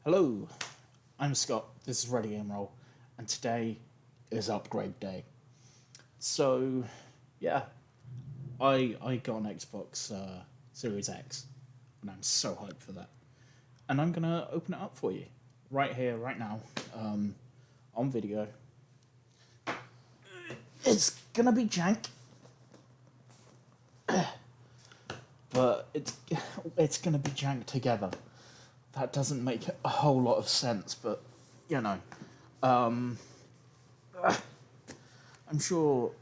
Hello, I'm Scott, this is Ready Game Roll, and today is upgrade day. So, yeah, I got an Xbox Series X, and I'm so hyped for that. And I'm gonna open it up for you, right here, right now, on video. It's gonna be jank, but it's gonna be jank together. That doesn't make a whole lot of sense, but you know, um, I'm sure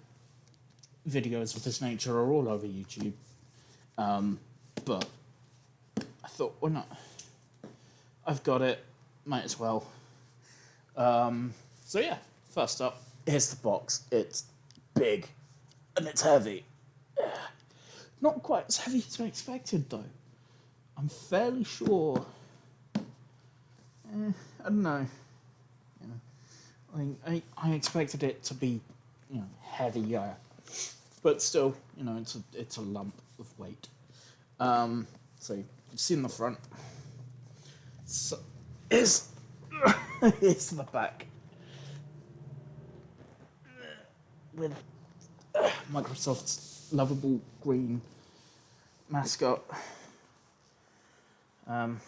videos of this nature are all over YouTube. But I thought, why not? I've got it, might as well. So yeah, first up, here's the box. It's big and it's heavy. Not quite as heavy as I expected though. I'm fairly sure. I don't know. You know, I expected it to be, heavier, but still, it's a lump of weight. So you've seen the front. So is it's the back with Microsoft's lovable green mascot. That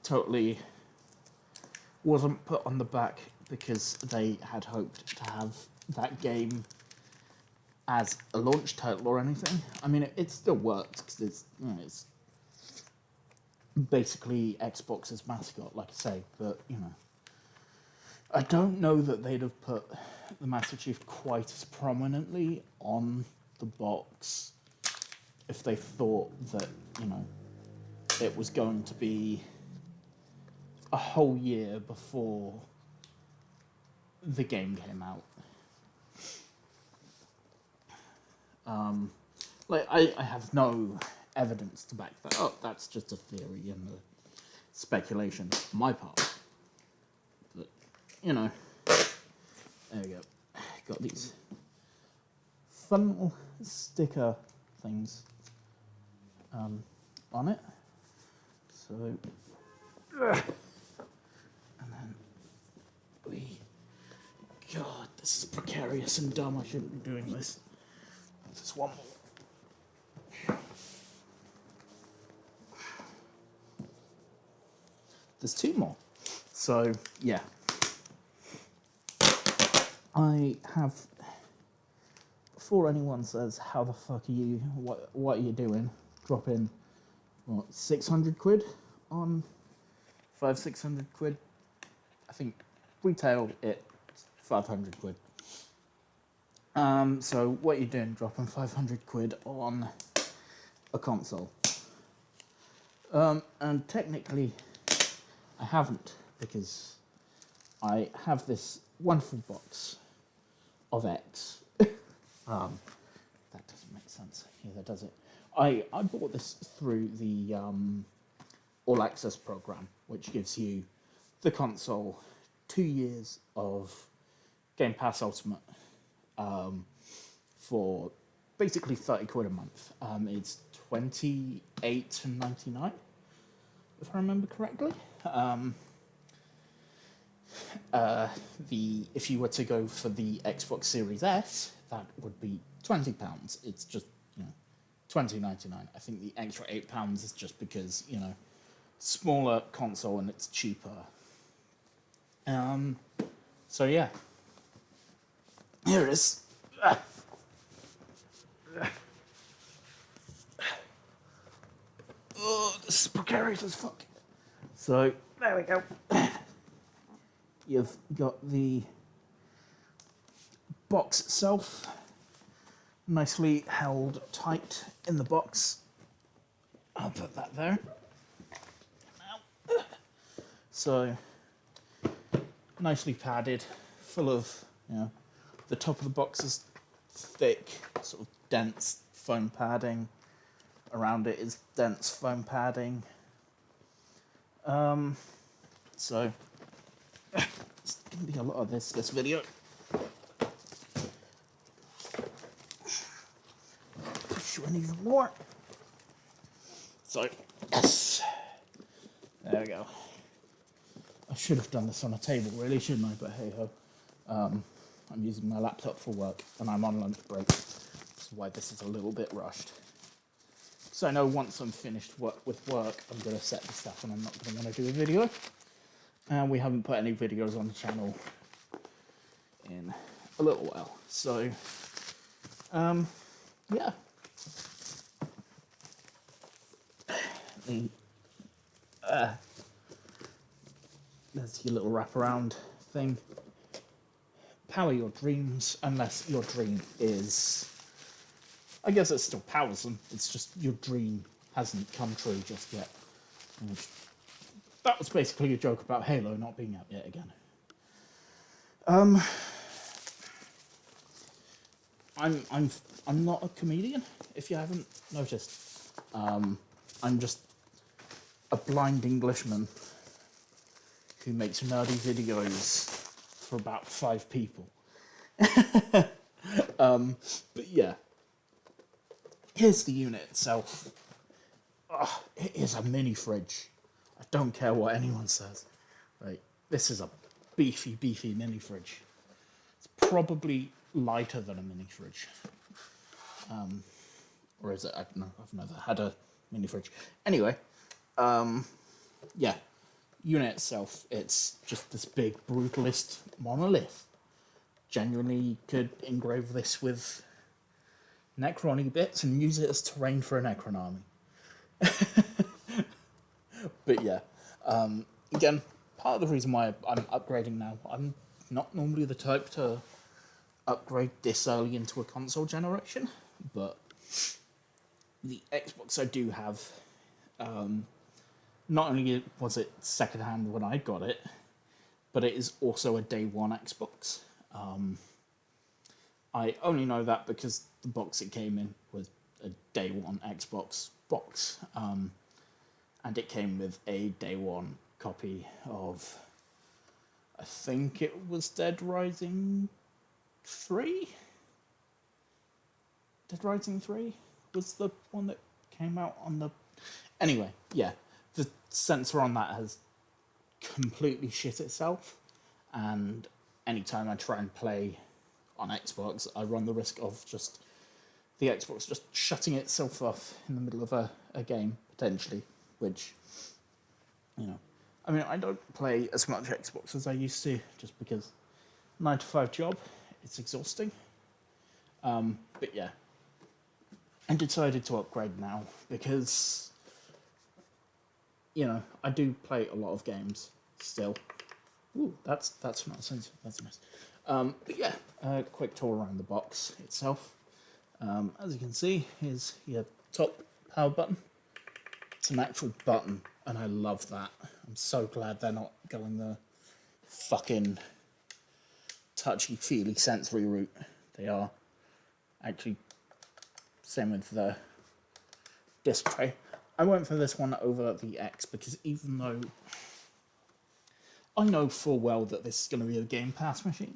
totally wasn't put on the back because they had hoped to have that game as a launch title or anything. I mean, it still works because it's basically Xbox's mascot, like I say. But I don't know that they'd have put the Master Chief quite as prominently on the box if they thought that it was going to be a whole year before the game came out. I have no evidence to back that up. That's just a theory and a speculation on my part. But, there we go. Got these fun sticker things on it. So, and then God, this is precarious and dumb. I shouldn't be doing this. Just one more. There's two more. So, yeah. I have, before anyone says, how the fuck are you, what are you doing? Drop in, 600 quid on 600 quid. I think retail it 500 quid. So what are you doing dropping 500 quid on a console? And technically I haven't, because I have this wonderful box of X. That doesn't make sense. Yeah, that does it. I bought this through the All Access program, which gives you the console 2 years of Game Pass Ultimate for basically 30 quid a month. It's 28.99, if I remember correctly. If you were to go for the Xbox Series S, that would be £20. It's just £20.99. I think the extra £8 is just because smaller console and it's cheaper. So yeah, here it is. Oh, this is precarious as fuck. So there we go. You've got the box itself, nicely held tight in the box. I'll put that there. So, nicely padded, full of, the top of the box is thick, sort of dense foam padding. Around it is dense foam padding. So, there's going to be a lot of this video. Sure, I need more. So, yes. There we go. I should have done this on a table, really, shouldn't I? But hey ho. I'm using my laptop for work, and I'm on lunch break. That's why this is a little bit rushed. So I know once I'm finished with work, I'm going to set the stuff, and I'm not going to want to do a video. And we haven't put any videos on the channel in a little while. So, yeah. There's your little wraparound thing. Power your dreams, unless your dream is... I guess it still powers them. It's just your dream hasn't come true just yet. And that was basically a joke about Halo not being out yet again. I'm not a comedian, if you haven't noticed. I'm just a blind Englishman who makes nerdy videos for about 5 people. But yeah. Here's the unit itself. It is a mini fridge. I don't care what anyone says. Right, this is a beefy mini fridge. It's probably lighter than a mini fridge. Or is it? I don't know. I've never had a mini fridge. Anyway, yeah. Unit itself, it's just this big brutalist monolith. Genuinely could engrave this with Necron bits and use it as terrain for a Necron army. But yeah, again, part of the reason why I'm upgrading now, I'm not normally the type to upgrade this early into a console generation, but the Xbox I do have, not only was it secondhand when I got it, but it is also a day one Xbox. I only know that because the box it came in was a day one Xbox box. And it came with a day one copy of, I think it was Dead Rising 3? Dead Rising 3 was the one that came out on the... Anyway, yeah, the sensor on that has completely shit itself, and anytime I try and play on Xbox, I run the risk of just the Xbox just shutting itself off in the middle of a game, potentially, which, you know, I mean, I don't play as much Xbox as I used to, just because 9-to-5 job, it's exhausting. But yeah, I decided to upgrade now because, you know, I do play a lot of games still. Ooh, that's not sensitive. That's nice. But yeah, a quick tour around the box itself. As you can see, here's your top power button. It's an actual button, and I love that. I'm so glad they're not going the fucking touchy-feely sensory route. They are actually, same with the disc tray. I went for this one over the X because even though I know full well that this is going to be a Game Pass machine,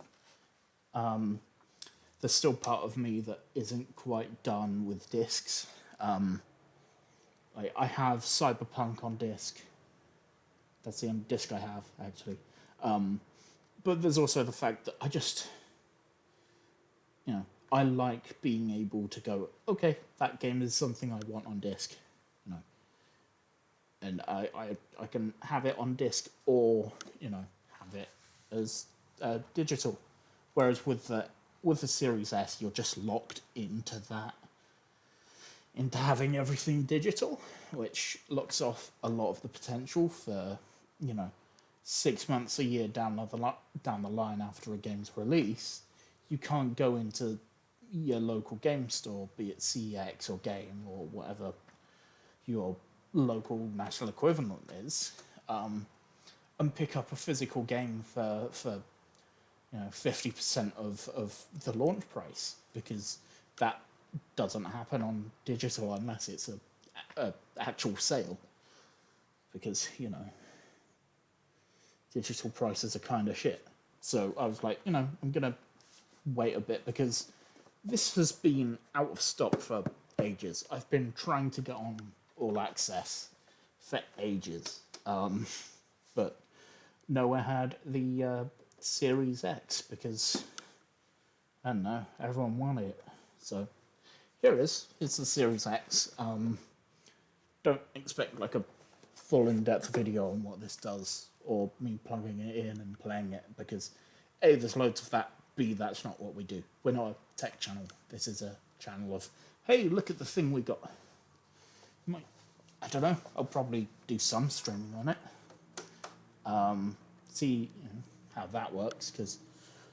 there's still part of me that isn't quite done with discs. I have Cyberpunk on disc. That's the only disc I have, actually. But there's also the fact that I just, you know, I like being able to go, okay, that game is something I want on disc, you know. And I can have it on disc or, you know, have it as digital. Whereas with the Series S, you're just locked into that, into having everything digital, which locks off a lot of the potential for, you know, 6 months, a year down the line after a game's release. You can't go into your local game store, be it CEX or Game or whatever your local national equivalent is, and pick up a physical game for you know, 50% of the launch price, because that doesn't happen on digital unless it's a actual sale, because, you know, digital prices are kind of shit. So I was like, you know, I'm gonna wait a bit because this has been out of stock for ages. I've been trying to get on All Access for ages, But nowhere had the Series X because, I don't know, everyone wanted it. So here it is. It's the Series X. Don't expect like a full in-depth video on what this does or me plugging it in and playing it because A, there's loads of that, B, that's not what we do. We're not a tech channel. This is a channel of, hey, look at the thing we got. I don't know, I'll probably do some streaming on it. See how that works, because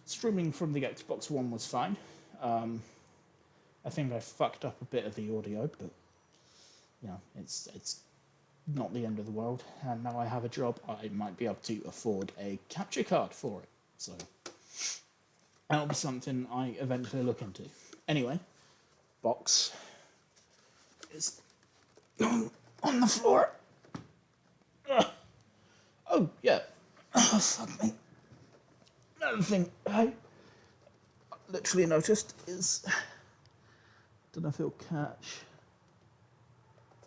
streaming from the Xbox One was fine. I think I fucked up a bit of the audio, but it's not the end of the world. And now I have a job, I might be able to afford a capture card for it. So that'll be something I eventually look into. Anyway, box is on the floor. Ugh. Oh yeah. Oh fuck me. Another thing I literally noticed is, don't know if it'll catch.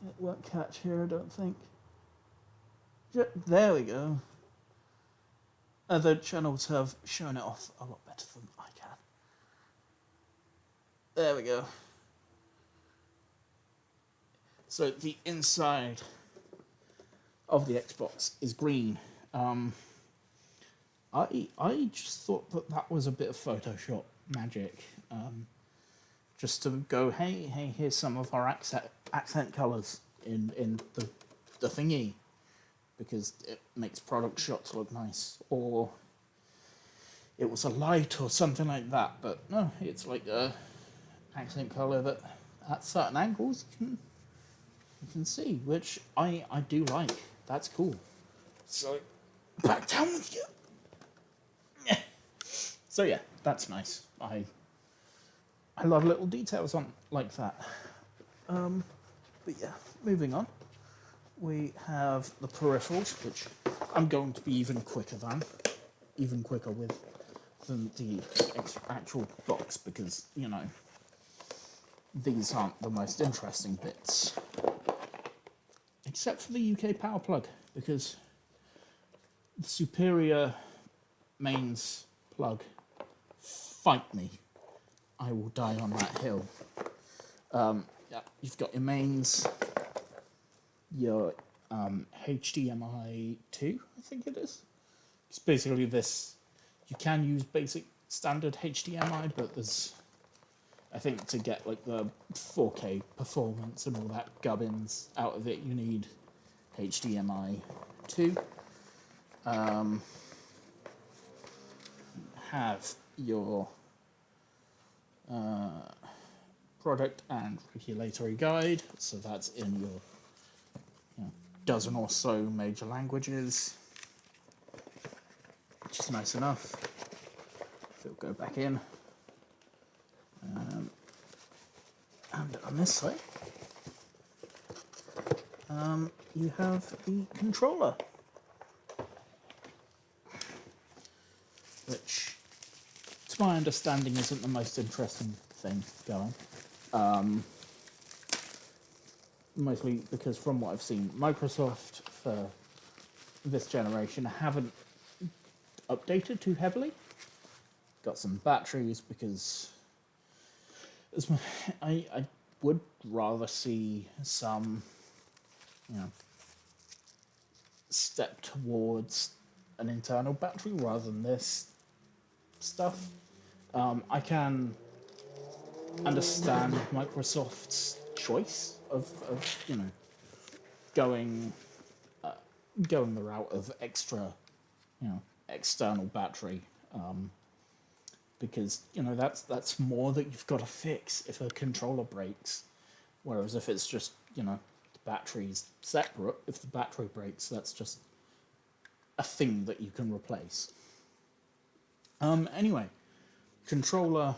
It won't catch here, I don't think. There we go. Other channels have shown it off a lot better than I can. There we go. So the inside of the Xbox is green. I just thought that was a bit of Photoshop magic. Just to go, hey, here's some of our accent colours in the thingy, because it makes product shots look nice, or it was a light or something like that. But no, it's like a accent colour that at certain angles you can see, which I do like. That's cool. So back down with you. Yeah. So yeah, that's nice. I love little details on like that. But yeah, moving on. We have the peripherals, which I'm going to be even quicker with than the actual box, because these aren't the most interesting bits, except for the UK power plug, because the superior mains plug, fight me, I will die on that hill. Yeah, you've got your mains, your HDMI 2, I think it is. It's basically this. You can use basic standard HDMI, but there's, I think, to get like the 4K performance and all that gubbins out of it, you need HDMI 2. Have your product and regulatory guide, so that's in your dozen or so major languages, which is nice enough. So it'll go back in. And on this side, you have the controller, which, to my understanding, isn't the most interesting thing going. Mostly because, from what I've seen, Microsoft for this generation haven't updated too heavily. Got some batteries, because I would rather see some step towards an internal battery rather than this stuff. I can understand Microsoft's choice of going the route of extra external battery, because that's more that you've got to fix if a controller breaks, whereas if it's just the battery's separate, if the battery breaks, that's just a thing that you can replace. Anyway, controller,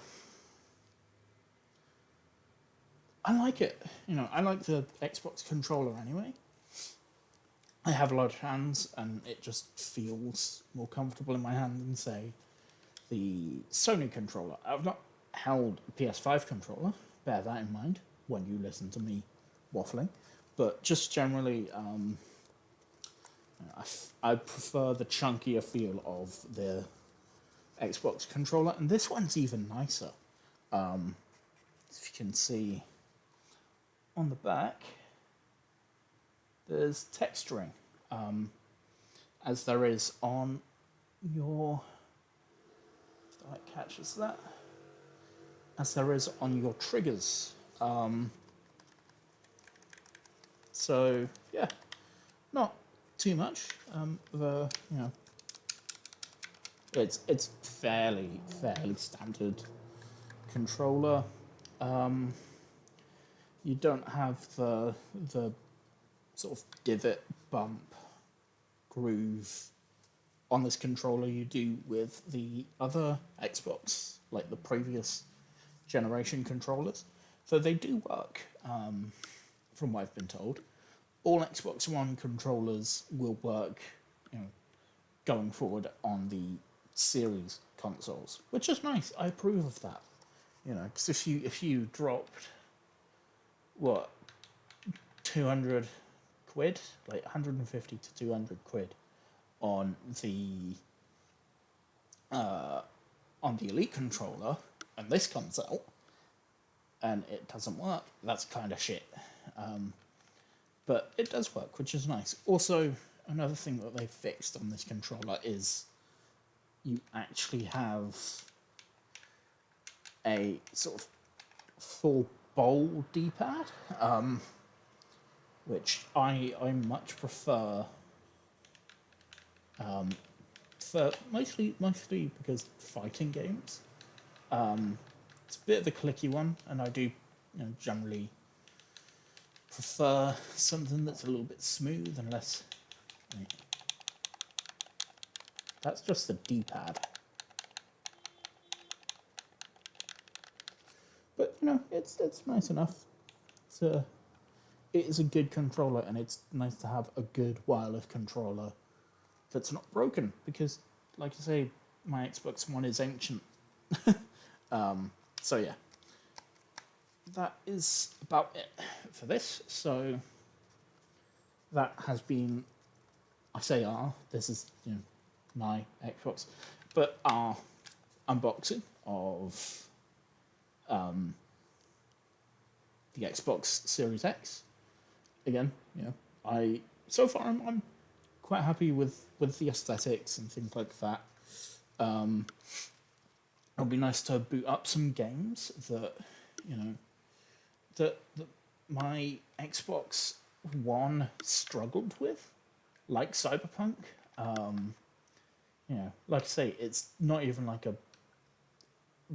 I like it. I like the Xbox controller anyway. I have large hands, and it just feels more comfortable in my hand than, say, the Sony controller. I've not held a PS5 controller, bear that in mind when you listen to me waffling, but just generally, I prefer the chunkier feel of the Xbox controller, and this one's even nicer. If you can see on the back, there's texturing, as there is on your, if the light catches that, as there is on your triggers. So yeah, not too much. It's fairly standard controller. You don't have the sort of divot, bump, groove on this controller you do with the other Xbox, like the previous generation controllers. So they do work, from what I've been told. All Xbox One controllers will work, going forward on the series consoles, which is nice. I approve of that. Because if you dropped what 200 quid, like 150 to 200 quid on the Elite controller, and this comes out and it doesn't work, that's kind of shit. But it does work, which is nice. Also, another thing that they fixed on this controller is you actually have a sort of full bowl D-pad, which I much prefer, for mostly because fighting games. It's a bit of a clicky one, and I do generally prefer something that's a little bit smooth and less. That's just the D-pad. But it's nice enough. It is a good controller, and it's nice to have a good wireless controller that's not broken, because, like I say, my Xbox One is ancient. So yeah, that is about it for this. So that has been, this is my Xbox, but our unboxing of the Xbox Series X. Again, so far I'm quite happy with the aesthetics and things like that. It'll be nice to boot up some games that that my Xbox One struggled with, like Cyberpunk. Like I say, it's not even like a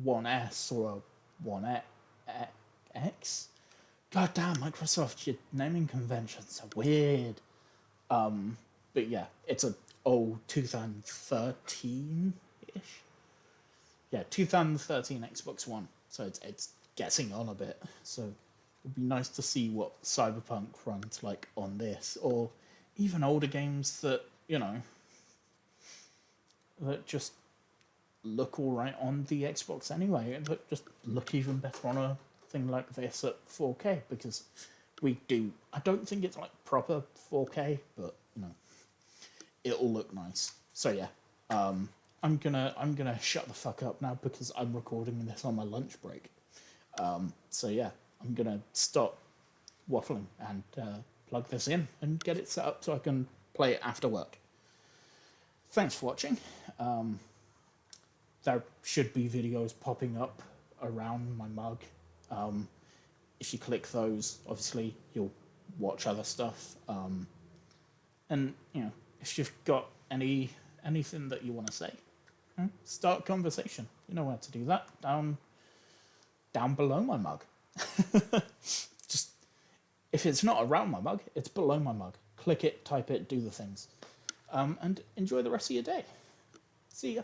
One S or a One X. God damn, Microsoft, your naming conventions are weird. But yeah, it's a old 2013-ish. Yeah, 2013 Xbox One. So it's getting on a bit. So it'd be nice to see what Cyberpunk runs like on this, or even older games that that just look all right on the Xbox anyway, but just look even better on a thing like this at 4K, because I don't think it's like proper 4K, but it'll look nice. So yeah, I'm gonna shut the fuck up now, because I'm recording this on my lunch break. So yeah, I'm gonna stop waffling and plug this in and get it set up so I can play it after work. Thanks for watching. There should be videos popping up around my mug. If you click those, obviously you'll watch other stuff. And if you've got anything that you want to say, start a conversation. You know how to do that. Down below my mug. Just, if it's not around my mug, it's below my mug. Click it, type it, do the things. And enjoy the rest of your day. See ya.